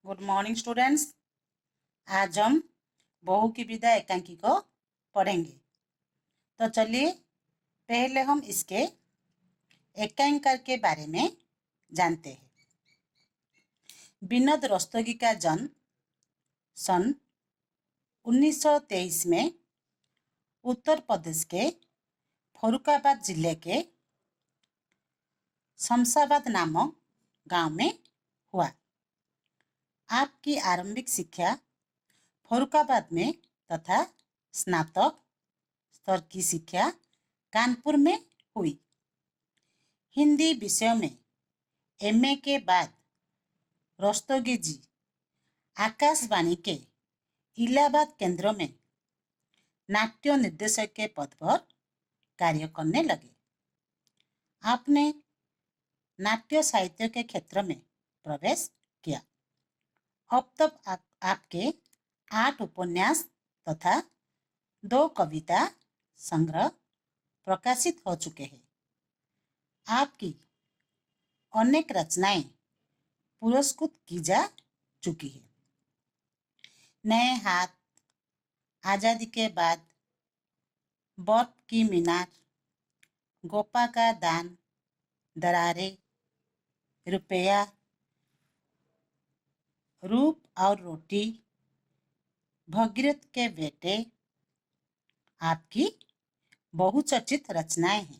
Good morning students. आज हम बहू की विदा एकांकी को पढ़ेंगे। तो चलिए पहले हम इसके एकांकर के बारे में जानते हैं। विनोद रस्तोगी का जन्म सन 1923 में उत्तर प्रदेश के फर्रुखाबाद जिले के शमशाबाद नामक गांव में हुआ। आपकी आरंभिक शिक्षा फर्रुखाबाद में तथा स्नातक स्तर की शिक्षा कानपुर में हुई। हिंदी विषय में एमए के बाद रस्तोगी जी आकाशवाणी के इलाहाबाद केंद्र में नाट्य निर्देशक के पद पर कार्य करने लगे। आपने नाट्य साहित्य के क्षेत्र में प्रवेश किया। अब तक आपके 8 उपन्यास तथा 2 कविता संग्रह प्रकाशित हो चुके हैं। आपकी अनेक रचनाएं पुरस्कृत की जा चुकी है। नए हाथ, आज़ादी के बाद, बर्फ की मीनार, गोपा का दान, दरारें, रुपया, रूप और रोटी, भगीरथ के बेटे आपकी बहुचर्चित रचनाएं हैं।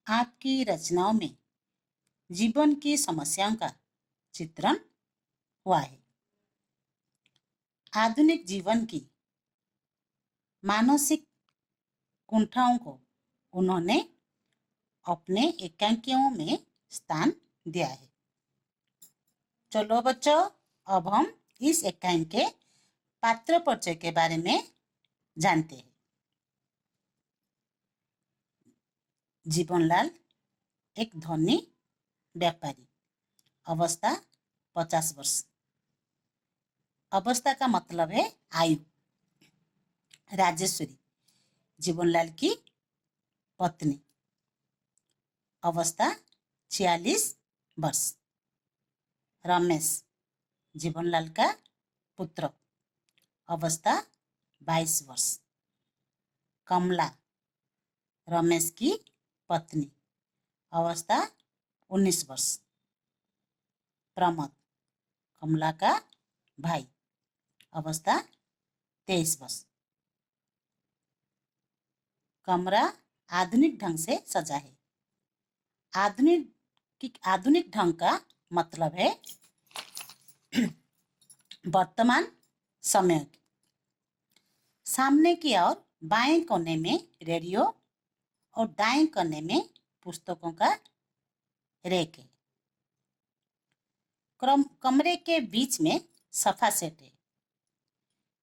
आपकी रचनाओं में जीवन की समस्याओं का चित्रण हुआ है। आधुनिक जीवन की मानसिक कुंठाओं को उन्होंने अपने एकांकियों में स्थान दिया है। चलो बच्चों, अब हम इस एकांक के पात्र परिचय के बारे में जानते हैं। जीवनलाल एक धनी व्यापारी, अवस्था 50 वर्ष। अवस्था का मतलब है आयु। राजेश्वरी जीवनलाल की पत्नी, अवस्था 46 वर्ष। रमेश जीवनलाल का पुत्र, अवस्था 22 वर्ष। कमला रमेश की पत्नी, अवस्था 19 वर्ष। प्रमोद कमला का भाई, अवस्था 23 वर्ष। कमरा आधुनिक ढंग से सजा है। आधुनिक ढंग का मतलब है वर्तमान समय। सामने की ओर बाएं कोने में रेडियो और दाएं कोने में पुस्तकों का रैक है। कमरे के बीच में सोफा सेट है।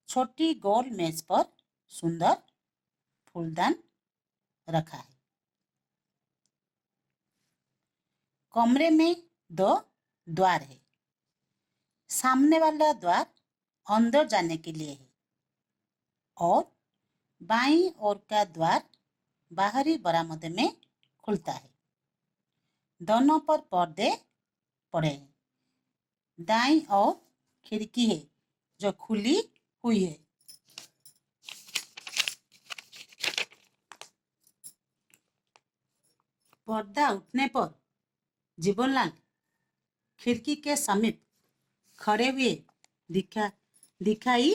छोटी गोल मेज पर सुंदर फूलदान रखा है। कमरे में 2 द्वार है। सामने वाला द्वार अंदर जाने के लिए है और बाईं ओर का द्वार बाहरी बरामदे में खुलता है। दोनों पर पर्दे पड़े हैं। दाईं ओर खिड़की है जो खुली हुई है। पर्दा उठने पर जीवनलाल खिड़की के समीप खड़े हुए दिखाई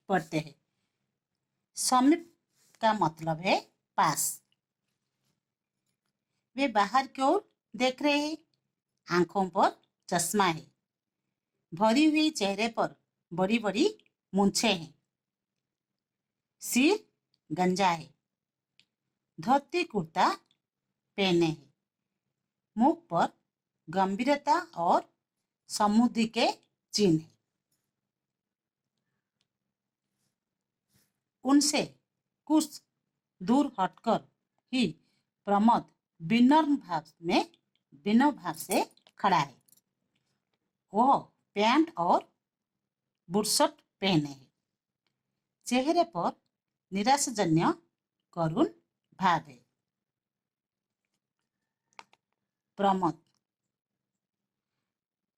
पड़ते हैं। समीप का मतलब है पास। वे बाहर की ओर देख रहे हैं। आंखों पर चश्मा है। भरी हुई चेहरे पर बड़ी बड़ी मूंछें हैं। सिर गंजा है। धोती कुर्ता पहने हैं। मुख पर गंभीरता और समुद्र के चिन्ह हैं। उनसे कुछ दूर हटकर ही प्रमोद विनम्र भाव से खड़ा है। वह पैंट और बुशर्ट पहने हैं। चेहरे पर निराशाजन्य करुण भाव है। प्रमोद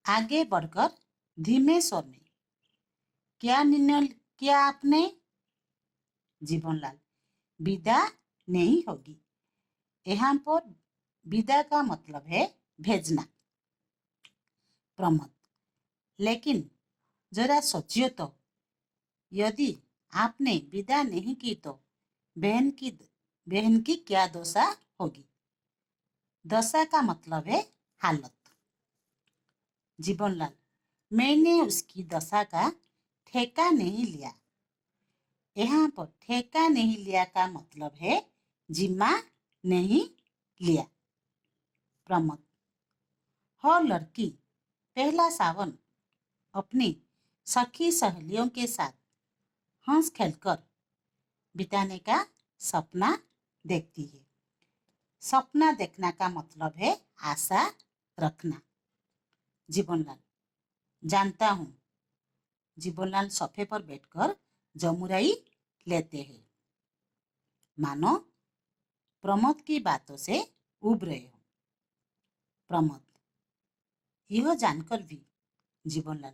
आगे बढ़कर धीमे स्वर में, क्या निर्णय किया आपने? जीवनलाल, विदा नहीं होगी। यहाँ पर विदा का मतलब है भेजना। प्रमोद, लेकिन जरा सोचिए तो, यदि आपने विदा नहीं की तो बहन की क्या दशा होगी? दशा का मतलब है हालत। जीवनलाल, मैंने उसकी दशा का ठेका नहीं लिया। यहाँ पर ठेका नहीं लिया का मतलब है जिम्मा नहीं लिया। प्रमोद, हर लड़की पहला सावन अपनी सखी सहेलियों के साथ हंस खेलकर बिताने का सपना देखती है। सपना देखना का मतलब है आशा रखना। जीवनलाल, जानता हूँ। जीवनलाल सोफे पर बैठकर जमुराई लेते हैं, मानो प्रमोद की बातों से उब रहे हो। प्रमोद, यह जानकर भी जीवनलाल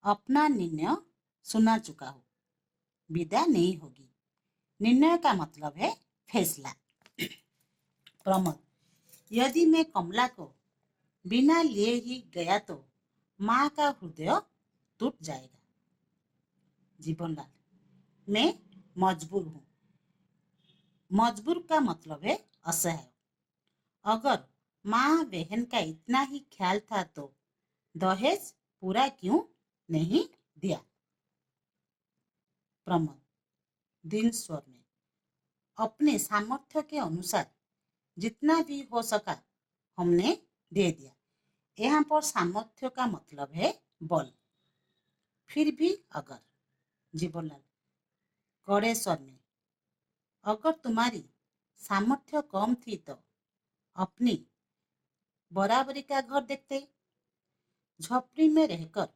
अपना निर्णय सुना चुका हूँ, विदा नहीं होगी। निर्णय का मतलब है फैसला। प्रमोद, यदि मैं कमला को बिना लिए ही गया तो माँ का हृदय टूट जाएगा। जीवनलाल, मैं मजबूर हूँ। मजबूर का मतलब है असहाय। अगर माँ बहन का इतना ही ख्याल था तो दहेज पूरा क्यों नहीं दिया? प्रमोद, दिन स्वर में, अपने सामर्थ्य के अनुसार जितना भी हो सका हमने दे दिया। यहाँ पर सामर्थ्य का मतलब है बल। फिर भी अगर। जीवनलाल, कड़े स्वर में, अगर तुम्हारी सामर्थ्य कम थी तो अपनी बराबरी का घर देखते। झोपड़ी में रहकर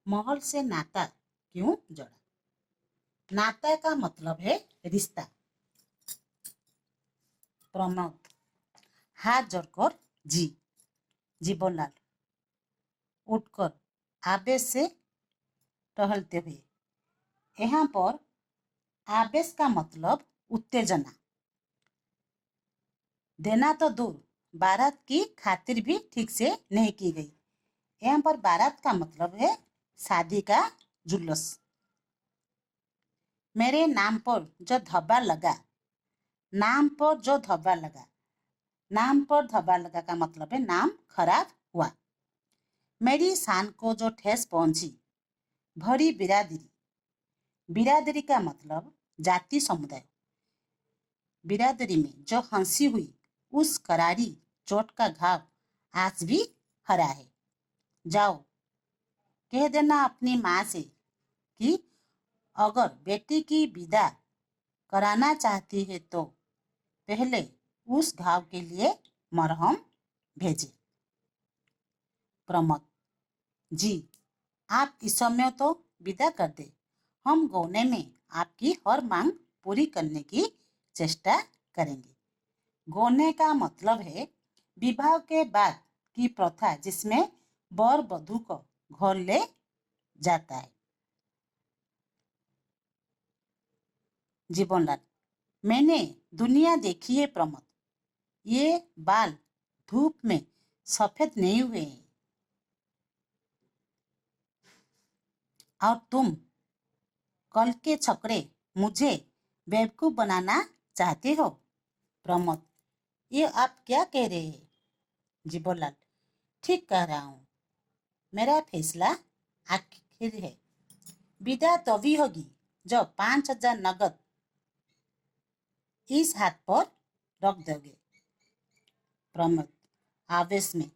महल से नाता क्यों जोड़ा? नाता का मतलब है रिश्ता। प्रमोद, हाथ जोड़कर जी। जीवनलाल, उठकर आवेश से टहलते हुए। यहाँ पर आवेश का मतलब उत्तेजना। देना तो दूर, बारात की खातिर भी ठीक से नहीं की गई। यहाँ पर बारात का मतलब है शादी का जुलूस। मेरे नाम पर जो धब्बा लगा, नाम पर जो धब्बा लगा, नाम पर धब्बा लगा का मतलब है नाम खराब हुआ। मेरी शान को जो ठेस पहुंची, भरी बिरादरी। बिरादरी का मतलब जाति समुदाय। बिरादरी में जो हंसी हुई, उस करारी चोट का घाव आज भी हरा है। जाओ कह देना अपनी माँ से कि अगर बेटी की विदा कराना चाहती है तो पहले उस घाव के लिए मरहम भेजे। प्रमोद, जी आप इस समय तो विदा कर दे। हम गौने में आपकी हर मांग पूरी करने की चेष्टा करेंगे। गौने का मतलब है विवाह के बाद की प्रथा जिसमें वर वधू को घर ले जाता है। जीवनलाल, मैंने दुनिया देखी है प्रमोद। ये बाल धूप में सफेद नहीं हुए हैं। और तुम कल के छकड़े मुझे बेवकूफ बनाना चाहते हो? प्रमोद, ये आप क्या कह रहे हैं? जीवनलाल, ठीक कह रहा हूँ। मेरा फैसला आखिर है। विदा तभी होगी जब 5,000 नगद इस हाथ पर रख दोगे। प्रमोद, आवेश में,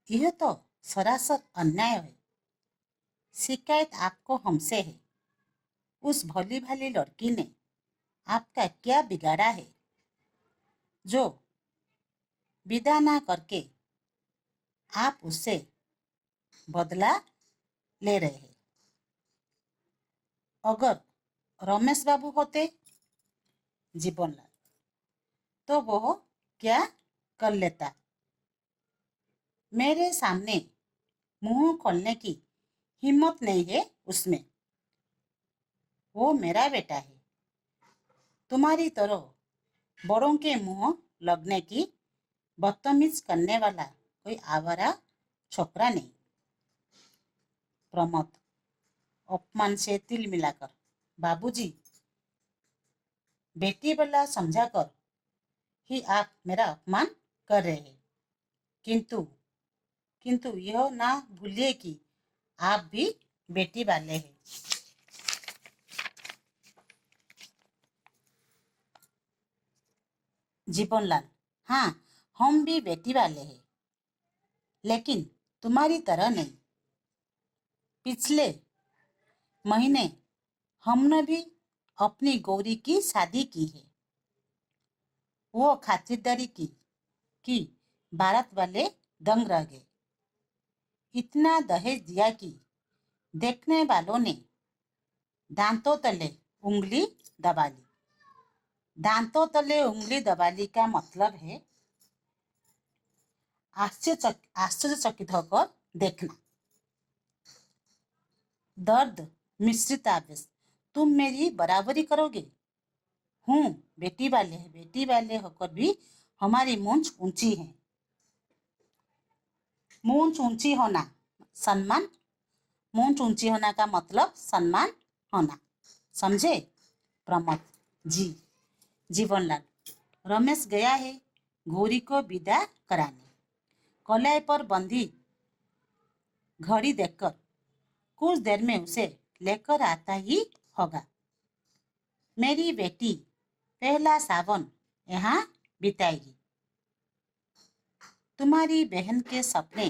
यह तो सरासर अन्याय है। शिकायत आपको हमसे है। उस भली भाली लड़की ने आपका क्या बिगाड़ा है जो विदा ना करके आप उससे बदला ले रहे हैं? अगर रमेश बाबू होते, जीवनलाल, तो वो क्या कर लेता? मेरे सामने मुंह खोलने की हिम्मत नहीं है उसमें। वो मेरा बेटा है। तुम्हारी तरह बड़ों के मुंह लगने की बदतमीज करने वाला कोई आवारा छोकरा नहीं। प्रमोद अपमान से तिल मिलाकर, बाबूजी, बेटी वाला समझा कर ही आप मेरा अपमान कर रहे हैं। किंतु किंतु यह ना भूलिए कि आप भी बेटी वाले हैं। जीवनलाल, हाँ, हम भी बेटी वाले हैं, लेकिन तुम्हारी तरह नहीं। पिछले महीने हमने भी अपनी गौरी की शादी की है। वो खातिरदारी की कि बारात वाले दंग रह गए। इतना दहेज दिया कि देखने वालों ने दांतों तले उंगली दबा ली। दांतों तले उंगली दबा ली का मतलब है आश्चर्यचकित होकर देखना। दर्द मिश्रित आवेश, तुम मेरी बराबरी करोगे? हूँ, बेटी वाले होकर भी हमारी मूंछ ऊंची है। मूंछ ऊंची होना सम्मान, मूंछ ऊंची होना का मतलब सम्मान होना, समझे? प्रमोद, जी। जीवनलाल, रमेश गया है गौरी को विदा कराने। कलाई पर बंधी घड़ी देखकर कुछ देर में उसे लेकर आता ही होगा। मेरी बेटी पहला सावन यहाँ बिताएगी। तुम्हारी बहन के सपने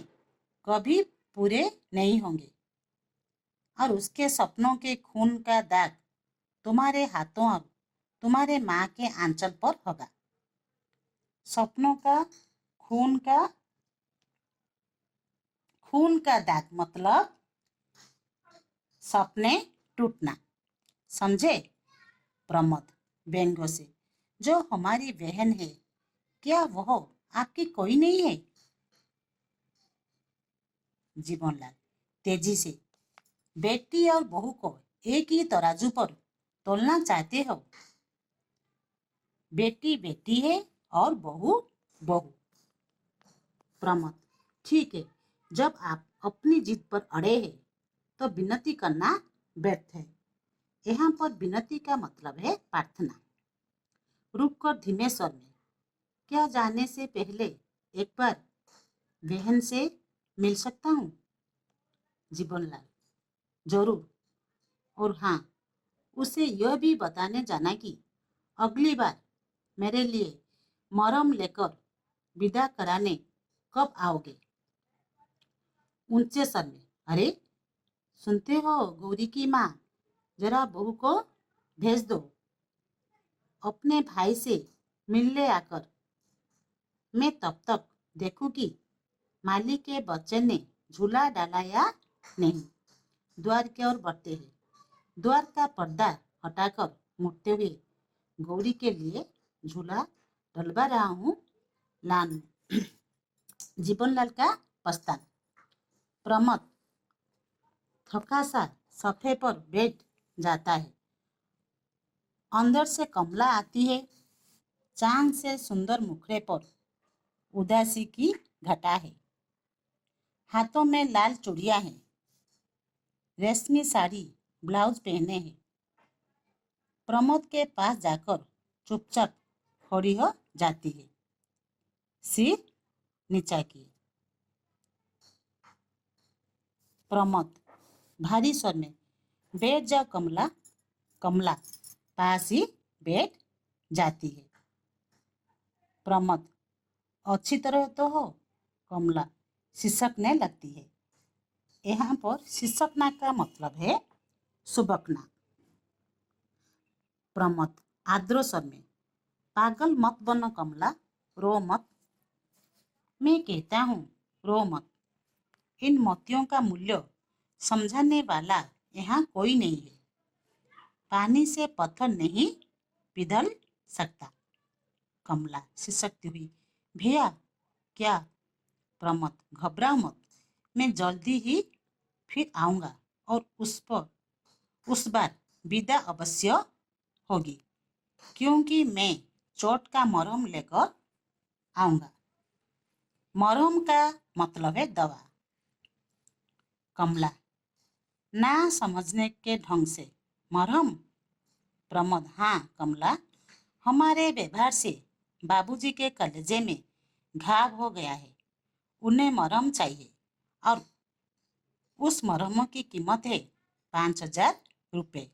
कभी पूरे नहीं होंगे और उसके सपनों के खून का दाग तुम्हारे हाथों और तुम्हारे माँ के आंचल पर होगा। सपनों का खून का खून का दाग मतलब सपने टूटना, समझे? प्रमोद व्यंग्य से, जो हमारी बहन है क्या वह आपकी कोई नहीं है? जीवनलाल तेजी से, बेटी और बहू को एक ही तराजू पर तोलना चाहते हो? बेटी बेटी है और बहू बहू। प्रमोद, ठीक है, जब आप अपनी जिद पर अड़े हैं तो विनती करना व्यर्थ है। यहाँ पर विनती का मतलब है प्रार्थना। रुक कर धीमे स्वर में, क्या जाने से पहले एक बार बहन से मिल सकता हूँ? जीवनलाल, जरूर। और हाँ, उसे यह भी बताने जाना कि अगली बार मेरे लिए मरहम लेकर विदा कराने कब आओगे? ऊंचे स्वर में, अरे सुनते हो गौरी की माँ, जरा बहू को भेज दो अपने भाई से मिलने आकर। मैं तब तक देखूं कि माली के बच्चे ने झूला डाला या नहीं। द्वार की ओर बढ़ते हैं। द्वार का पर्दा हटाकर मुड़ते हुए, गौरी के लिए झूला डलवा रहा हूँ लान। जीवनलाल का प्रस्थान। प्रमोद थका सा सोफे पर बैठ जाता है। अंदर से कमला आती है। चांद से सुंदर मुखड़े पर उदासी की घटा है। हाथों में लाल चूड़ियां हैं। रेशमी साड़ी ब्लाउज पहने हैं। प्रमोद के पास जाकर चुपचाप खड़ी हो जाती है, सिर नीचा किए। प्रमोद भारी स्वर में, बैठ जा कमला। कमला पास ही बैठ जाती है। प्रमोद, अच्छी तरह तो हो? कमला सिसकने लगती है। यहाँ पर सिसकना का मतलब है सुबकना। प्रमोद आर्द्र स्वर में, पागल मत बनो कमला, रो मत। मैं कहता हूँ रो मत। इन मोतियों का मूल्य समझाने वाला यहाँ कोई नहीं है। पानी से पत्थर नहीं पिघल सकता। कमला सिसकती हुई, भैया क्या? प्रमोद घबराओ मत, मैं जल्दी ही फिर आऊँगा और उस बार विदा अवश्य होगी, क्योंकि मैं चोट का मरहम लेकर आऊँगा। मरहम का मतलब है दवा। कमला, ना समझने के ढंग से मरहम। प्रमोद, हाँ कमला, हमारे व्यवहार से बाबूजी के कलेजे में घाव हो गया है। उन्हें मरहम चाहिए और उस मरहम की कीमत है 5,000 रुपये।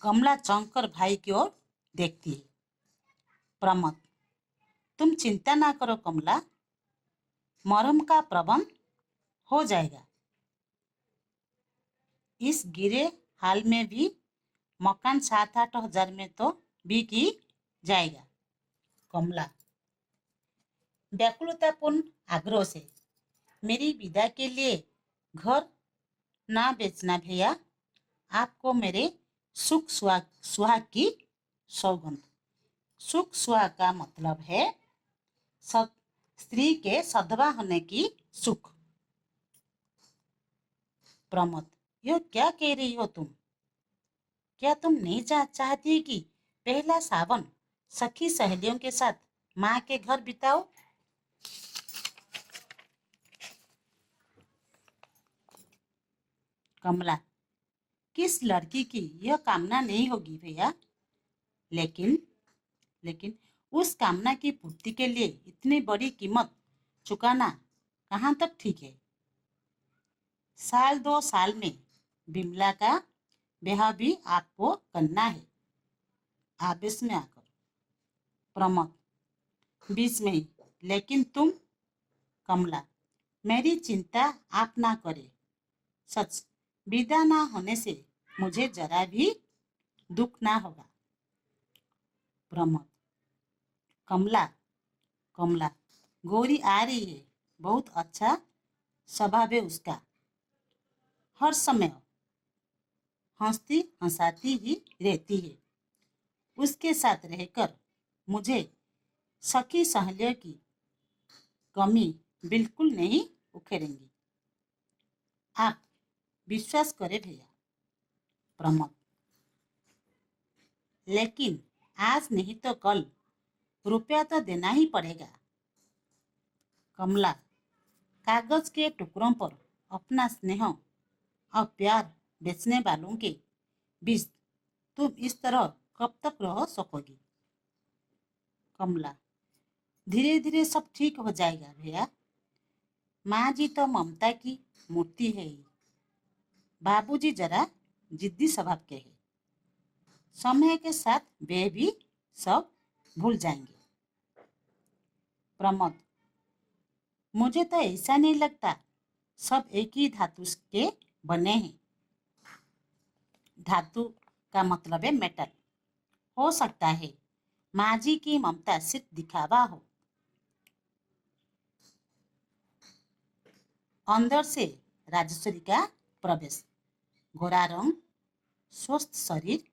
कमला चौंक कर भाई की ओर देखती है। प्रमोद, तुम चिंता ना करो कमला, मरहम का प्रबंध हो जाएगा। इस गिरे हाल में भी मकान 7-8 हजार में तो बिक ही जाएगा। कमला व्याकुलतापूर्ण आग्रह से, मेरी विदा के लिए घर ना बेचना भैया, आपको मेरे सुख सुहाग की सौगंध। सुख सुहाग का मतलब है स्त्री के सधवा होने की सुख। प्रमोद, यह क्या कह रही हो तुम? क्या तुम नहीं चाहती कि पहला सावन सखी सहेलियों के साथ माँ के घर बिताओ? कमला, किस लड़की की यह कामना नहीं होगी भैया, लेकिन लेकिन उस कामना की पूर्ति के लिए इतनी बड़ी कीमत चुकाना कहाँ तक ठीक है? 1-2 साल में बिमला का ब्याह भी आपको करना है। आवेश में आकर प्रमोद, बीच में ही, लेकिन तुम? कमला, मेरी चिंता आप ना करें। सच, विदा ना होने से मुझे जरा भी दुख ना होगा। प्रमोद, कमला कमला, गौरी आ रही है, बहुत अच्छा स्वभाव है उसका, हर समय हंसती हंसाती ही रहती है। उसके साथ रहकर मुझे सखी सहेलियों की कमी बिल्कुल नहीं उखेड़ेंगी। आप विश्वास करें भैया। प्रमोद, लेकिन आज नहीं तो कल रुपया तो देना ही पड़ेगा। कमला, कागज के टुकड़ों पर अपना स्नेह और प्यार बेचने वालों के बीच तुम इस तरह कब तक रह सकोगी? कमला, धीरे धीरे सब ठीक हो जाएगा भैया। माँ जी तो ममता की मूर्ति है ही, बाबूजी जरा जिद्दी स्वभाव के हैं। समय के साथ वे भी सब भूल जाएंगे। प्रमोद, मुझे तो ऐसा नहीं लगता, सब एक ही धातु के बने हैं। धातु का मतलब है मेटल। हो सकता है माँ जी की ममता सिर्फ दिखावा हो। अंदर से राजेश्वरी का प्रवेश। गोरा रंग, स्वस्थ शरीर,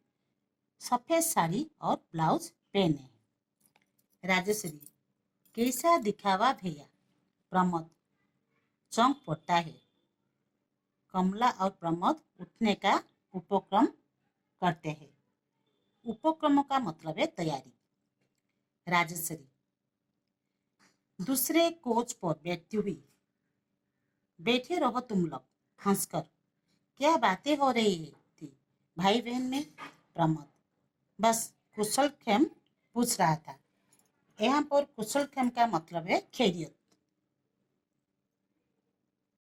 सफेद साड़ी और ब्लाउज पहने। राजेश्वरी, कैसा दिखावा भैया? प्रमोद, चौंक पड़ता है। कमला और प्रमोद उठने का उपक्रम करते हैं। उपक्रम का मतलब है तैयारी। राजेश्वरी, दूसरे कोच पर बैठती हुई, बैठे रहो तुम लोग हंसकर, क्या बातें हो रही थी भाई बहन में? प्रमोद, बस कुशल क्षेम पूछ रहा था। यहाँ पर कुशल क्षेम का मतलब है खैरियत।